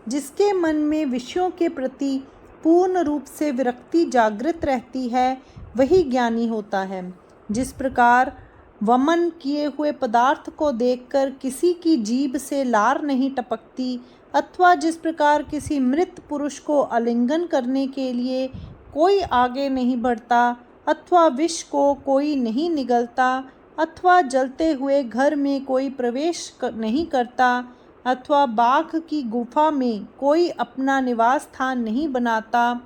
जिसके मन में विषयों के प्रति पूर्ण रूप से विरक्ति जागृत रहती है, वही ज्ञानी होता है। जिस प्रकार वमन किए हुए पदार्थ को देखकर किसी की जीभ से लार नहीं टपकती, अथवा जिस प्रकार किसी मृत पुरुष को आलिंगन करने के लिए कोई आगे नहीं बढ़ता, अथवा विष को कोई नहीं निगलता, अथवा जलते हुए घर में कोई प्रवेश नहीं करता, अथवा बाघ की गुफा में कोई अपना निवास स्थान नहीं बनाता,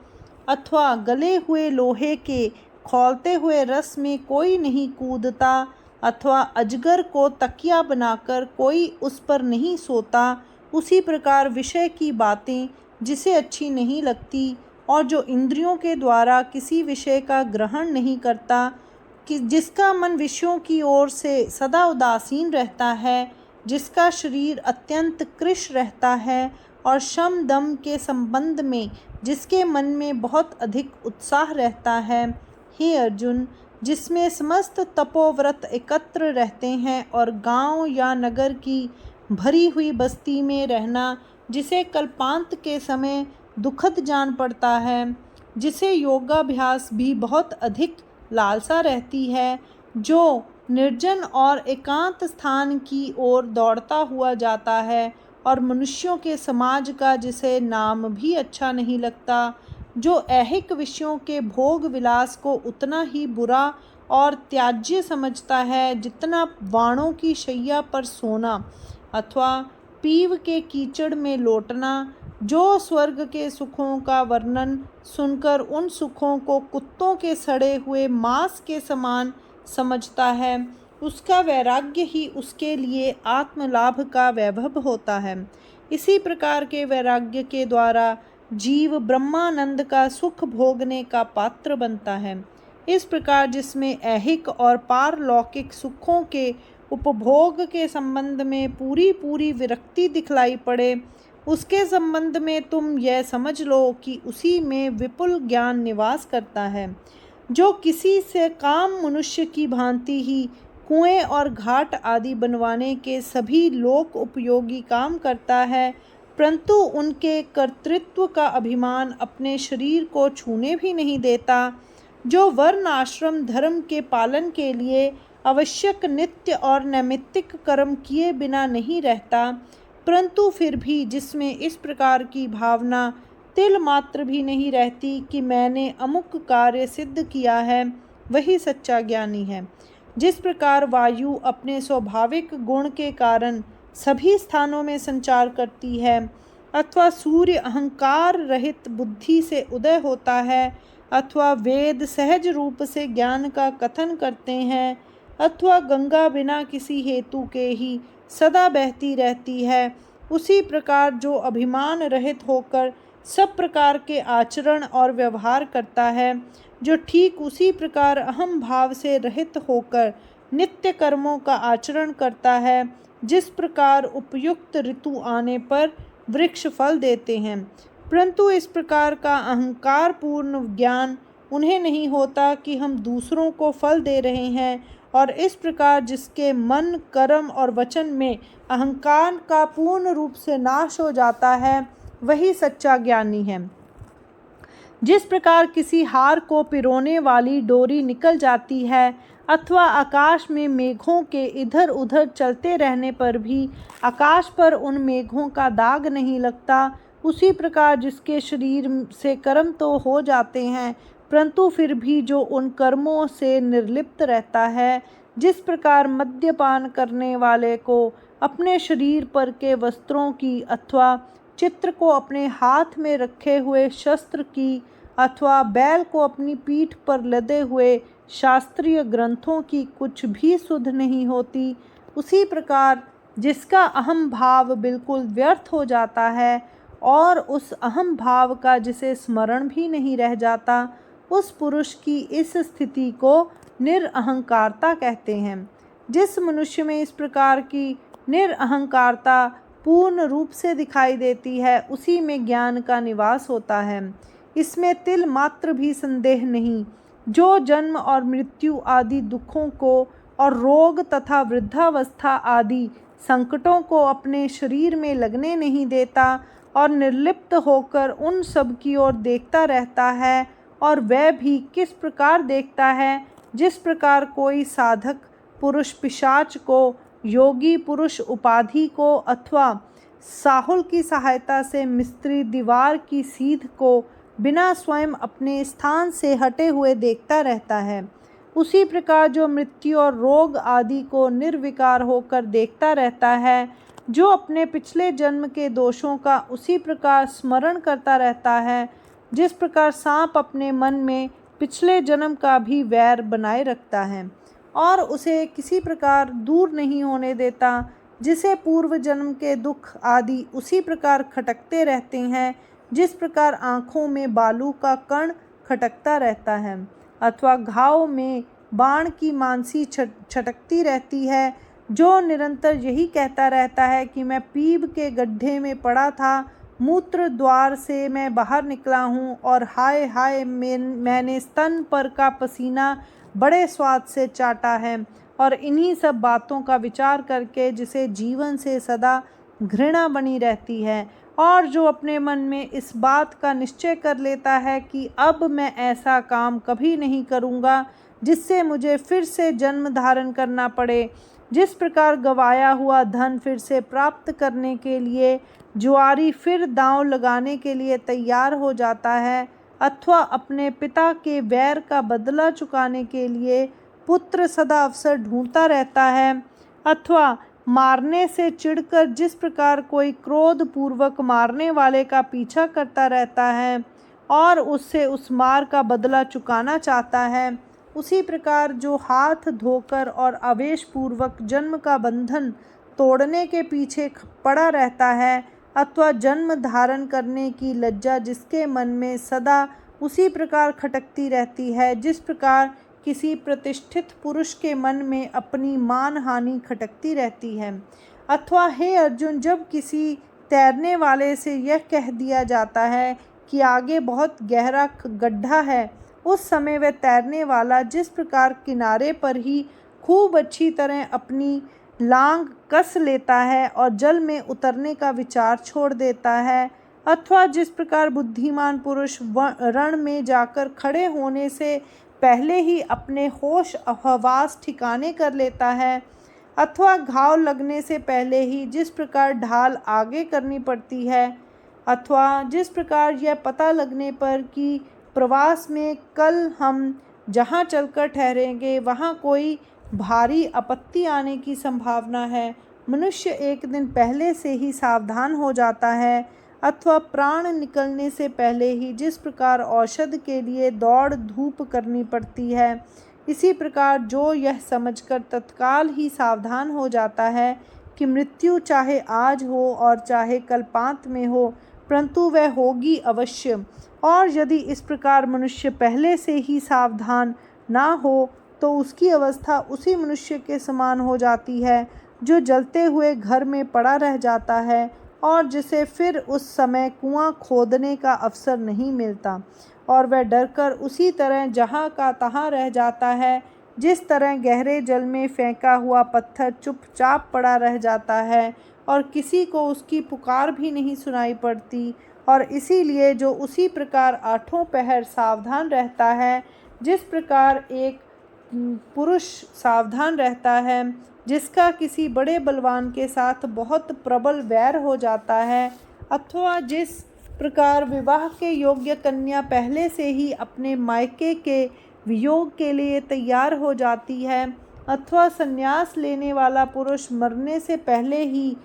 अथवा गले हुए लोहे के खौलते हुए रस में कोई नहीं कूदता, अथवा अजगर को तकिया बनाकर कोई उस पर नहीं सोता, उसी प्रकार विषय की बातें जिसे अच्छी नहीं लगती और जो इंद्रियों के द्वारा किसी विषय का ग्रहण नहीं करता, कि जिसका मन विषयों की ओर से सदा उदासीन रहता है, जिसका शरीर अत्यंत कृश रहता है और शम दम के संबंध में जिसके मन में बहुत अधिक उत्साह रहता है, हे अर्जुन, जिसमें समस्त तपोव्रत एकत्र रहते हैं और गांव या नगर की भरी हुई बस्ती में रहना जिसे कल्पांत के समय दुखद जान पड़ता है, जिसे योगाभ्यास भी बहुत अधिक लालसा रहती है, जो निर्जन और एकांत स्थान की ओर दौड़ता हुआ जाता है और मनुष्यों के समाज का जिसे नाम भी अच्छा नहीं लगता, जो ऐहिक विषयों के भोग विलास को उतना ही बुरा और त्याज्य समझता है जितना वाणों की शैया पर सोना अथवा पीव के कीचड़ में लौटना, जो स्वर्ग के सुखों का वर्णन सुनकर उन सुखों को कुत्तों के सड़े हुए मांस के समान समझता है, उसका वैराग्य ही उसके लिए आत्मलाभ का वैभव होता है। इसी प्रकार के वैराग्य के द्वारा जीव ब्रह्मानंद का सुख भोगने का पात्र बनता है। इस प्रकार जिसमें ऐहिक और पारलौकिक सुखों के उपभोग के संबंध में पूरी विरक्ति दिखलाई पड़े, उसके संबंध में तुम यह समझ लो कि उसी में विपुल ज्ञान निवास करता है, जो किसी से काम मनुष्य की भांति ही कुएं और घाट आदि बनवाने के सभी लोक उपयोगी काम करता है, परंतु उनके कर्तृत्व का अभिमान अपने शरीर को छूने भी नहीं देता, जो वर्ण आश्रम धर्म के पालन के लिए आवश्यक नित्य और नैमित्तिक कर्म किए बिना नहीं रहता, परंतु फिर भी जिसमें इस प्रकार की भावना तिल मात्र भी नहीं रहती कि मैंने अमुक कार्य सिद्ध किया है, वही सच्चा ज्ञानी है। जिस प्रकार वायु अपने स्वाभाविक गुण के कारण सभी स्थानों में संचार करती है, अथवा सूर्य अहंकार रहित बुद्धि से उदय होता है, अथवा वेद सहज रूप से ज्ञान का कथन करते हैं, अथवा गंगा बिना किसी हेतु के ही सदा बहती रहती है, उसी प्रकार जो अभिमान रहित होकर सब प्रकार के आचरण और व्यवहार करता है, जो ठीक उसी प्रकार अहम भाव से रहित होकर नित्य कर्मों का आचरण करता है, जिस प्रकार उपयुक्त ऋतु आने पर वृक्ष फल देते हैं, परंतु इस प्रकार का अहंकार पूर्ण ज्ञान उन्हें नहीं होता कि हम दूसरों को फल दे रहे हैं, और इस प्रकार जिसके मन कर्म और वचन में अहंकार का पूर्ण रूप से नाश हो जाता है, वही सच्चा ज्ञानी है। जिस प्रकार किसी हार को पिरोने वाली डोरी निकल जाती है, अथवा आकाश में मेघों के इधर उधर चलते रहने पर भी आकाश पर उन मेघों का दाग नहीं लगता, उसी प्रकार जिसके शरीर से कर्म तो हो जाते हैं, परंतु फिर भी जो उन कर्मों से निर्लिप्त रहता है, जिस प्रकार मद्यपान करने वाले को अपने शरीर पर के वस्त्रों की अथवा चित्र को अपने हाथ में रखे हुए शस्त्र की अथवा बैल को अपनी पीठ पर लदे हुए शास्त्रीय ग्रंथों की कुछ भी सुध नहीं होती, उसी प्रकार जिसका अहम भाव बिल्कुल व्यर्थ हो जाता है और उस अहम भाव का जिसे स्मरण भी नहीं रह जाता, उस पुरुष की इस स्थिति को निरअहंकारता कहते हैं। जिस मनुष्य में इस प्रकार की निरअहंकारता पूर्ण रूप से दिखाई देती है, उसी में ज्ञान का निवास होता है। इसमें तिल मात्र भी संदेह नहीं। जो जन्म और मृत्यु आदि दुखों को और रोग तथा वृद्धावस्था आदि संकटों को अपने शरीर में लगने नहीं देता और निर्लिप्त होकर उन सब की ओर देखता रहता है, और वह भी किस प्रकार देखता है, जिस प्रकार कोई साधक पुरुष पिशाच को, योगी पुरुष उपाधि को अथवा साहुल की सहायता से मिस्त्री दीवार की सीध को बिना स्वयं अपने स्थान से हटे हुए देखता रहता है। उसी प्रकार जो मृत्यु और रोग आदि को निर्विकार होकर देखता रहता है, जो अपने पिछले जन्म के दोषों का उसी प्रकार स्मरण करता रहता है जिस प्रकार सांप अपने मन में पिछले जन्म का भी वैर बनाए रखता है और उसे किसी प्रकार दूर नहीं होने देता, जिसे पूर्व जन्म के दुख आदि उसी प्रकार खटकते रहते हैं जिस प्रकार आँखों में बालू का कण खटकता रहता है, अथवा घाव में बाण की मांसी छटकती रहती है, जो निरंतर यही कहता रहता है कि मैं पीप के गड्ढे में पड़ा था, मूत्र द्वार से मैं बाहर निकला हूँ, और हाय हाय मैंने स्तन पर का पसीना बड़े स्वाद से चाटा है। और इन्हीं सब बातों का विचार करके जिसे जीवन से सदा घृणा बनी रहती है, और जो अपने मन में इस बात का निश्चय कर लेता है कि अब मैं ऐसा काम कभी नहीं करूँगा जिससे मुझे फिर से जन्म धारण करना पड़े, जिस प्रकार गवाया हुआ धन फिर से प्राप्त करने के लिए जुआरी फिर दांव लगाने के लिए तैयार हो जाता है, अथवा अपने पिता के वैर का बदला चुकाने के लिए पुत्र सदा अवसर ढूंढता रहता है, अथवा मारने से चिढ़कर जिस प्रकार कोई क्रोध पूर्वक मारने वाले का पीछा करता रहता है और उससे उस मार का बदला चुकाना चाहता है, उसी प्रकार जो हाथ धोकर और आवेश पूर्वक जन्म का बंधन तोड़ने के पीछे पड़ा रहता है, अथवा जन्म धारण करने की लज्जा जिसके मन में सदा उसी प्रकार खटकती रहती है जिस प्रकार किसी प्रतिष्ठित पुरुष के मन में अपनी मान हानि खटकती रहती है। अथवा हे अर्जुन, जब किसी तैरने वाले से यह कह दिया जाता है कि आगे बहुत गहरा गड्ढा है, उस समय वह तैरने वाला जिस प्रकार किनारे पर ही खूब अच्छी तरह अपनी लांग कस लेता है और जल में उतरने का विचार छोड़ देता है, अथवा जिस प्रकार बुद्धिमान पुरुष रण में जाकर खड़े होने से पहले ही अपने होश हवास ठिकाने कर लेता है, अथवा घाव लगने से पहले ही जिस प्रकार ढाल आगे करनी पड़ती है, अथवा जिस प्रकार यह पता लगने पर कि प्रवास में कल हम जहाँ चलकर ठहरेंगे वहाँ कोई भारी आपत्ति आने की संभावना है, मनुष्य एक दिन पहले से ही सावधान हो जाता है, अथवा प्राण निकलने से पहले ही जिस प्रकार औषध के लिए दौड़ धूप करनी पड़ती है, इसी प्रकार जो यह समझकर तत्काल ही सावधान हो जाता है कि मृत्यु चाहे आज हो और चाहे कल्पांत में हो, परंतु वह होगी अवश्य, और यदि इस प्रकार मनुष्य पहले से ही सावधान ना हो तो उसकी अवस्था उसी मनुष्य के समान हो जाती है जो जलते हुए घर में पड़ा रह जाता है और जिसे फिर उस समय कुआं खोदने का अवसर नहीं मिलता, और वह डरकर उसी तरह जहाँ का तहाँ रह जाता है, जिस तरह गहरे जल में फेंका हुआ पत्थर चुपचाप पड़ा रह जाता है और किसी को उसकी पुकार भी नहीं सुनाई पड़ती। और इसीलिए जो उसी प्रकार आठों पहर सावधान रहता है, जिस प्रकार एक पुरुष सावधान रहता है जिसका किसी बड़े बलवान के साथ बहुत प्रबल वैर हो जाता है, अथवा जिस प्रकार विवाह के योग्य कन्या पहले से ही अपने मायके के वियोग के लिए तैयार हो जाती है, अथवा संन्यास लेने वाला पुरुष मरने से पहले ही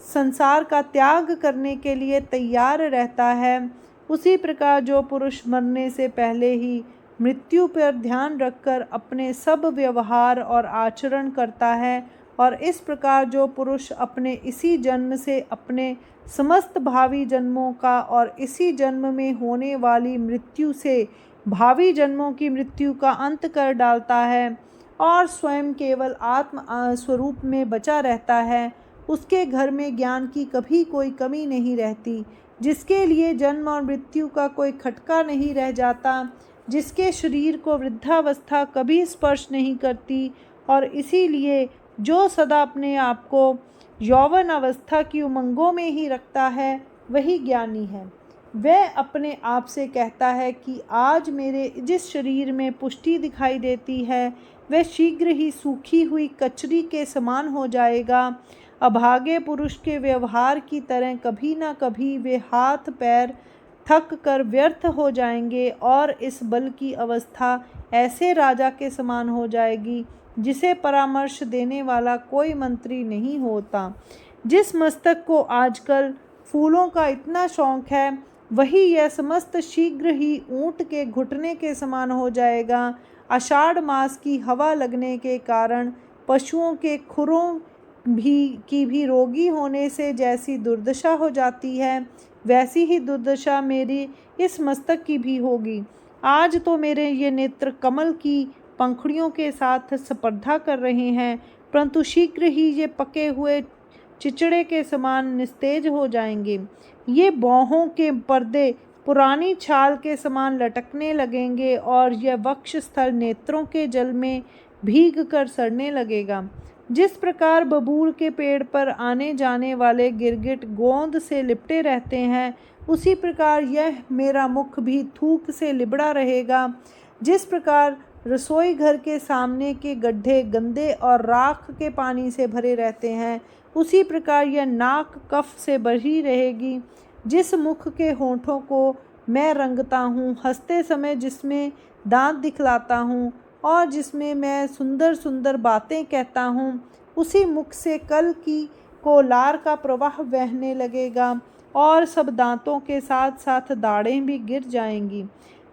संसार का त्याग करने के लिए तैयार रहता है, उसी प्रकार जो पुरुष मरने से पहले ही मृत्यु पर ध्यान रखकर अपने सब व्यवहार और आचरण करता है, और इस प्रकार जो पुरुष अपने इसी जन्म से अपने समस्त भावी जन्मों का और इसी जन्म में होने वाली मृत्यु से भावी जन्मों की मृत्यु का अंत कर डालता है और स्वयं केवल आत्म स्वरूप में बचा रहता है, उसके घर में ज्ञान की कभी कोई कमी नहीं रहती, जिसके लिए जन्म और मृत्यु का कोई खटका नहीं रह जाता, जिसके शरीर को वृद्धावस्था कभी स्पर्श नहीं करती, और इसीलिए जो सदा अपने आप को यौवन अवस्था की उमंगों में ही रखता है, वही ज्ञानी है। वह अपने आप से कहता है कि आज मेरे जिस शरीर में पुष्टि दिखाई देती है वह शीघ्र ही सूखी हुई कचरी के समान हो जाएगा। अभागे पुरुष के व्यवहार की तरह कभी ना कभी वे हाथ पैर थक कर व्यर्थ हो जाएंगे और इस बल की अवस्था ऐसे राजा के समान हो जाएगी जिसे परामर्श देने वाला कोई मंत्री नहीं होता। जिस मस्तक को आजकल फूलों का इतना शौक है वही यह समस्त शीघ्र ही ऊंट के घुटने के समान हो जाएगा। आषाढ़ मास की हवा लगने के कारण पशुओं के खुरों की भी रोगी होने से जैसी दुर्दशा हो जाती है वैसी ही दुर्दशा मेरी इस मस्तक की भी होगी। आज तो मेरे ये नेत्र कमल की पंखुड़ियों के साथ स्पर्धा कर रहे हैं, परंतु शीघ्र ही ये पके हुए चिचड़े के समान निस्तेज हो जाएंगे। ये बाहों के पर्दे पुरानी छाल के समान लटकने लगेंगे और यह वक्ष स्थल नेत्रों के जल में भीग कर सड़ने लगेगा। जिस प्रकार बबूल के पेड़ पर आने जाने वाले गिरगिट गोंद से लिपटे रहते हैं उसी प्रकार यह मेरा मुख भी थूक से लिबड़ा रहेगा। जिस प्रकार रसोई घर के सामने के गड्ढे गंदे और राख के पानी से भरे रहते हैं उसी प्रकार यह नाक कफ से भरी रहेगी। जिस मुख के होठों को मैं रंगता हूँ, हंसते समय जिसमें दांत दिखलाता हूँ और जिसमें मैं सुंदर सुंदर बातें कहता हूँ, उसी मुख से कल की को लार का प्रवाह बहने लगेगा और सब दांतों के साथ साथ दाढ़ें भी गिर जाएंगी।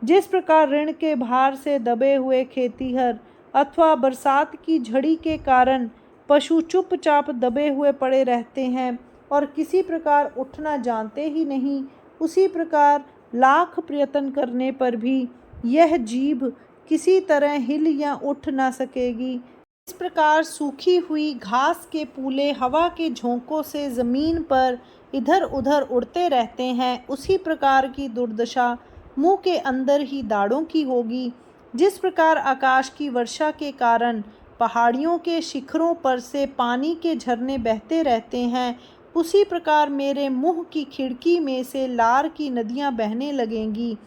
जिस प्रकार ऋण के भार से दबे हुए खेतीहर अथवा बरसात की झड़ी के कारण पशु चुपचाप दबे हुए पड़े रहते हैं और किसी प्रकार उठना जानते ही नहीं, उसी प्रकार लाख प्रयत्न करने पर भी यह जीभ किसी तरह हिल या उठ ना सकेगी। इस प्रकार सूखी हुई घास के पूले हवा के झोंकों से ज़मीन पर इधर उधर उड़ते रहते हैं, उसी प्रकार की दुर्दशा मुंह के अंदर ही दाढ़ों की होगी। जिस प्रकार आकाश की वर्षा के कारण पहाड़ियों के शिखरों पर से पानी के झरने बहते रहते हैं, उसी प्रकार मेरे मुंह की खिड़की में से लार की नदियां बहने लगेंगी।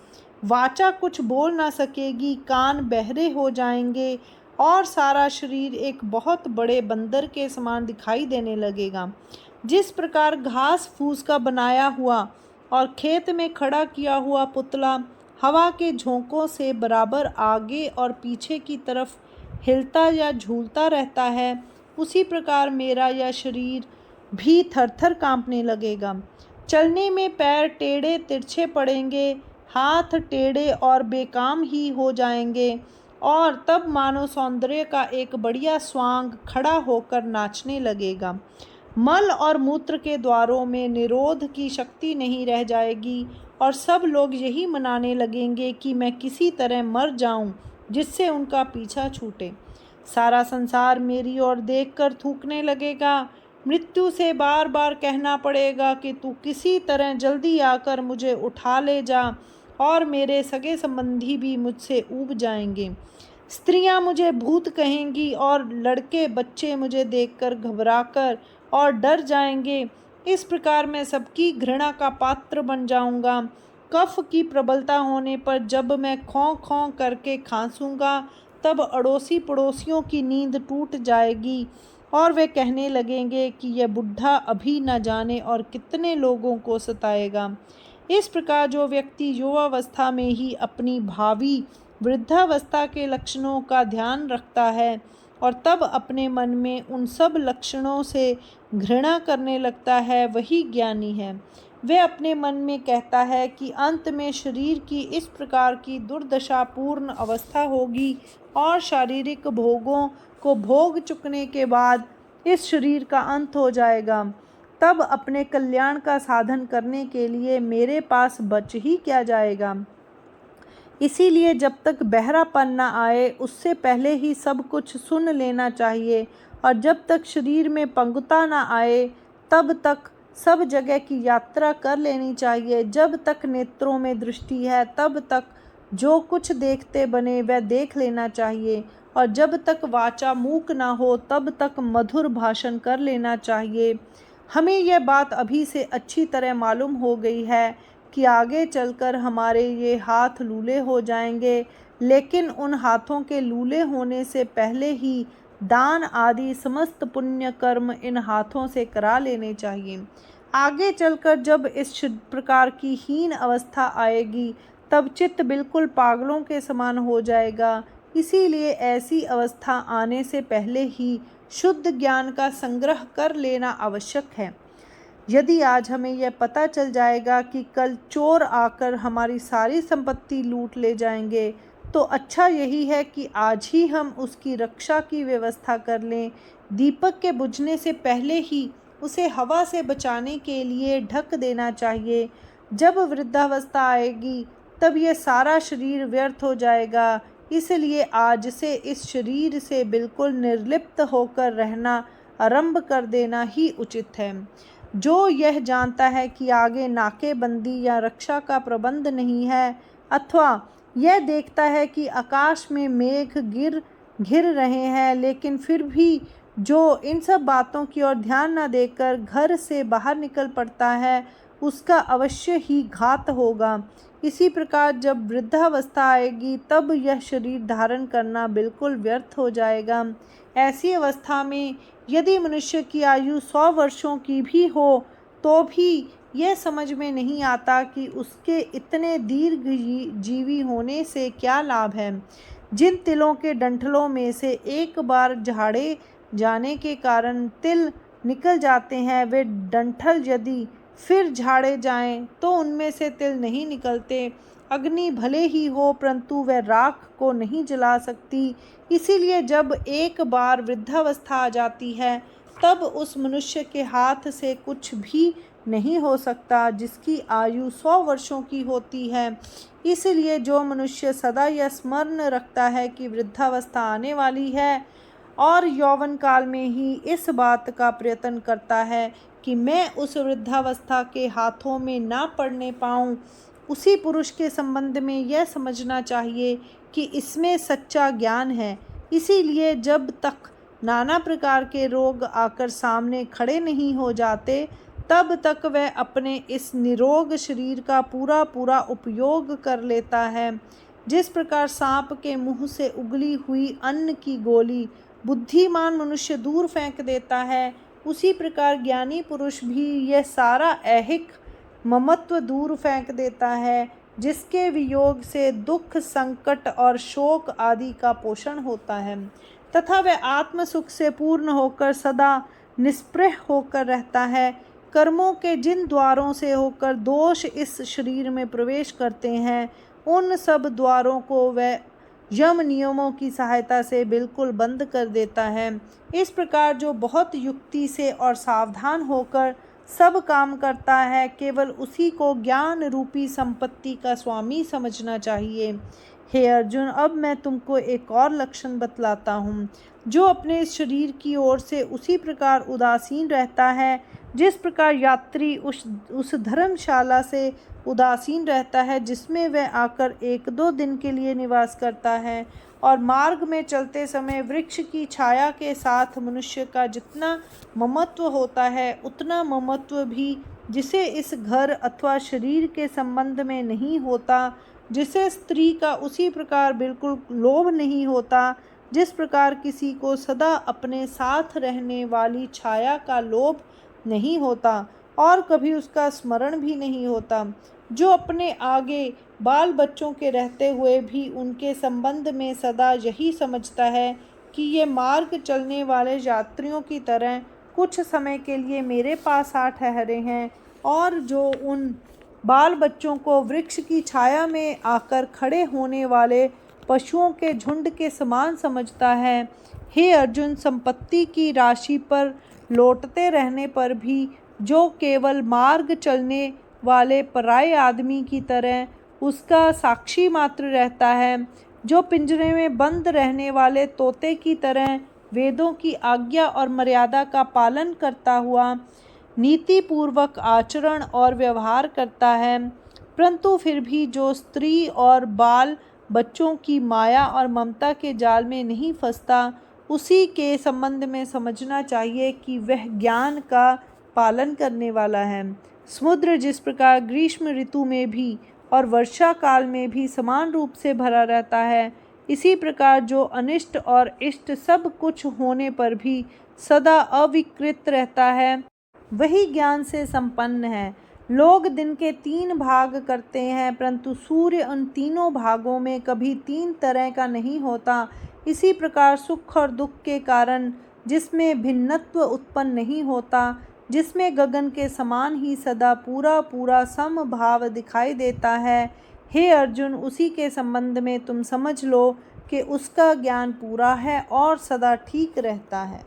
वाचा कुछ बोल ना सकेगी, कान बहरे हो जाएंगे और सारा शरीर एक बहुत बड़े बंदर के समान दिखाई देने लगेगा। जिस प्रकार घास फूस का बनाया हुआ और खेत में खड़ा किया हुआ पुतला हवा के झोंकों से बराबर आगे और पीछे की तरफ हिलता या झूलता रहता है, उसी प्रकार मेरा यह शरीर भी थरथर कांपने लगेगा। चलने में पैर टेढ़े तिरछे पड़ेंगे, हाथ टेढ़े और बेकाम ही हो जाएंगे और तब मानो सौंदर्य का एक बढ़िया स्वांग खड़ा होकर नाचने लगेगा। मल और मूत्र के द्वारों में निरोध की शक्ति नहीं रह जाएगी और सब लोग यही मनाने लगेंगे कि मैं किसी तरह मर जाऊं जिससे उनका पीछा छूटे। सारा संसार मेरी ओर देखकर थूकने लगेगा। मृत्यु से बार बार कहना पड़ेगा कि तू किसी तरह जल्दी आकर मुझे उठा ले जा और मेरे सगे संबंधी भी मुझसे ऊब जाएंगे। स्त्रियां मुझे भूत कहेंगी और लड़के बच्चे मुझे देखकर घबराकर और डर जाएंगे। इस प्रकार मैं सबकी घृणा का पात्र बन जाऊंगा। कफ की प्रबलता होने पर जब मैं खौं खौं करके खांसूंगा तब अड़ोसी पड़ोसियों की नींद टूट जाएगी और वे कहने लगेंगे कि यह बुढ़ा अभी न जाने और कितने लोगों को सताएगा। इस प्रकार जो व्यक्ति युवावस्था में ही अपनी भावी वृद्धावस्था के लक्षणों का ध्यान रखता है और तब अपने मन में उन सब लक्षणों से घृणा करने लगता है, वही ज्ञानी है। वह अपने मन में कहता है कि अंत में शरीर की इस प्रकार की दुर्दशापूर्ण अवस्था होगी और शारीरिक भोगों को भोग चुकने के बाद इस शरीर का अंत हो जाएगा। तब अपने कल्याण का साधन करने के लिए मेरे पास बच ही क्या जाएगा। इसीलिए जब तक बहरापन न आए उससे पहले ही सब कुछ सुन लेना चाहिए और जब तक शरीर में पंगुता न आए तब तक सब जगह की यात्रा कर लेनी चाहिए। जब तक नेत्रों में दृष्टि है तब तक जो कुछ देखते बने वह देख लेना चाहिए और जब तक वाचा मूक ना हो तब तक मधुर भाषण कर लेना चाहिए। हमें यह बात अभी से अच्छी तरह मालूम हो गई है कि आगे चलकर हमारे ये हाथ लूले हो जाएंगे, लेकिन उन हाथों के लूले होने से पहले ही दान आदि समस्त पुण्य कर्म इन हाथों से करा लेने चाहिए। आगे चलकर जब इस प्रकार की हीन अवस्था आएगी तब चित्त बिल्कुल पागलों के समान हो जाएगा। इसीलिए ऐसी अवस्था आने से पहले ही शुद्ध ज्ञान का संग्रह कर लेना आवश्यक है। यदि आज हमें यह पता चल जाएगा कि कल चोर आकर हमारी सारी संपत्ति लूट ले जाएंगे, तो अच्छा यही है कि आज ही हम उसकी रक्षा की व्यवस्था कर लें। दीपक के बुझने से पहले ही उसे हवा से बचाने के लिए ढक देना चाहिए। जब वृद्धावस्था आएगी तब यह सारा शरीर व्यर्थ हो जाएगा। इसलिए आज से इस शरीर से बिल्कुल निर्लिप्त होकर रहना आरंभ कर देना ही उचित है। जो यह जानता है कि आगे नाकेबंदी या रक्षा का प्रबंध नहीं है, अथवा यह देखता है कि आकाश में मेघ घिर रहे हैं, लेकिन फिर भी जो इन सब बातों की ओर ध्यान न देकर घर से बाहर निकल पड़ता है, उसका अवश्य ही घात होगा। इसी प्रकार जब वृद्धावस्था आएगी तब यह शरीर धारण करना बिल्कुल व्यर्थ हो जाएगा। ऐसी अवस्था में यदि मनुष्य की आयु 100 वर्षों की भी हो तो भी यह समझ में नहीं आता कि उसके इतने दीर्घ जीवी होने से क्या लाभ है। जिन तिलों के डंठलों में से एक बार झाड़े जाने के कारण तिल निकल जाते हैं, वे डंठल यदि फिर झाड़े जाएं तो उनमें से तिल नहीं निकलते। अग्नि भले ही हो परंतु वह राख को नहीं जला सकती। इसीलिए जब एक बार वृद्धावस्था आ जाती है तब उस मनुष्य के हाथ से कुछ भी नहीं हो सकता जिसकी आयु 100 वर्षों की होती है। इसलिए जो मनुष्य सदा यह स्मरण रखता है कि वृद्धावस्था आने वाली है और यौवन काल में ही इस बात का प्रयत्न करता है कि मैं उस वृद्धावस्था के हाथों में ना पड़ने पाऊँ, उसी पुरुष के संबंध में यह समझना चाहिए कि इसमें सच्चा ज्ञान है। इसीलिए जब तक नाना प्रकार के रोग आकर सामने खड़े नहीं हो जाते तब तक वह अपने इस निरोग शरीर का पूरा पूरा उपयोग कर लेता है। जिस प्रकार सांप के मुंह से उगली हुई अन्न की गोली बुद्धिमान मनुष्य दूर फेंक देता है, उसी प्रकार ज्ञानी पुरुष भी यह सारा ऐहिक ममत्व दूर फेंक देता है जिसके वियोग से दुख, संकट और शोक आदि का पोषण होता है, तथा वह आत्म सुख से पूर्ण होकर सदा निस्पृह होकर रहता है। कर्मों के जिन द्वारों से होकर दोष इस शरीर में प्रवेश करते हैं, उन सब द्वारों को वह यम नियमों की सहायता से बिल्कुल बंद कर देता है। इस प्रकार जो बहुत युक्ति से और सावधान होकर सब काम करता है, केवल उसी को ज्ञान रूपी संपत्ति का स्वामी समझना चाहिए। हे अर्जुन, अब मैं तुमको एक और लक्षण बतलाता हूँ। जो अपने इस शरीर की ओर से उसी प्रकार उदासीन रहता है जिस प्रकार यात्री उस धर्मशाला से उदासीन रहता है जिसमें वह आकर 1-2 दिन के लिए निवास करता है, और मार्ग में चलते समय वृक्ष की छाया के साथ मनुष्य का जितना ममत्व होता है उतना ममत्व भी जिसे इस घर अथवा शरीर के संबंध में नहीं होता, जिसे स्त्री का उसी प्रकार बिल्कुल लोभ नहीं होता जिस प्रकार किसी को सदा अपने साथ रहने वाली छाया का लोभ नहीं होता और कभी उसका स्मरण भी नहीं होता। जो अपने आगे बाल बच्चों के रहते हुए भी उनके संबंध में सदा यही समझता है कि ये मार्ग चलने वाले यात्रियों की तरह कुछ समय के लिए मेरे पास आ ठहरे हैं, और जो उन बाल बच्चों को वृक्ष की छाया में आकर खड़े होने वाले पशुओं के झुंड के समान समझता है। हे अर्जुन, संपत्ति की राशि पर लौटते रहने पर भी जो केवल मार्ग चलने वाले पराये आदमी की तरह उसका साक्षी मात्र रहता है, जो पिंजरे में बंद रहने वाले तोते की तरह वेदों की आज्ञा और मर्यादा का पालन करता हुआ नीति पूर्वक आचरण और व्यवहार करता है, परंतु फिर भी जो स्त्री और बाल बच्चों की माया और ममता के जाल में नहीं फंसता, उसी के संबंध में समझना चाहिए कि वह ज्ञान का पालन करने वाला है। समुद्र जिस प्रकार ग्रीष्म ऋतु में भी और वर्षा काल में भी समान रूप से भरा रहता है, इसी प्रकार जो अनिष्ट और इष्ट सब कुछ होने पर भी सदा अविकृत रहता है, वही ज्ञान से संपन्न है। लोग दिन के 3 भाग करते हैं, परंतु सूर्य उन तीनों भागों में कभी 3 तरह का नहीं होता। इसी प्रकार सुख और दुख के कारण जिसमें भिन्नत्व उत्पन्न नहीं होता, जिसमें गगन के समान ही सदा पूरा पूरा समभाव दिखाई देता है, हे अर्जुन, उसी के संबंध में तुम समझ लो कि उसका ज्ञान पूरा है और सदा ठीक रहता है।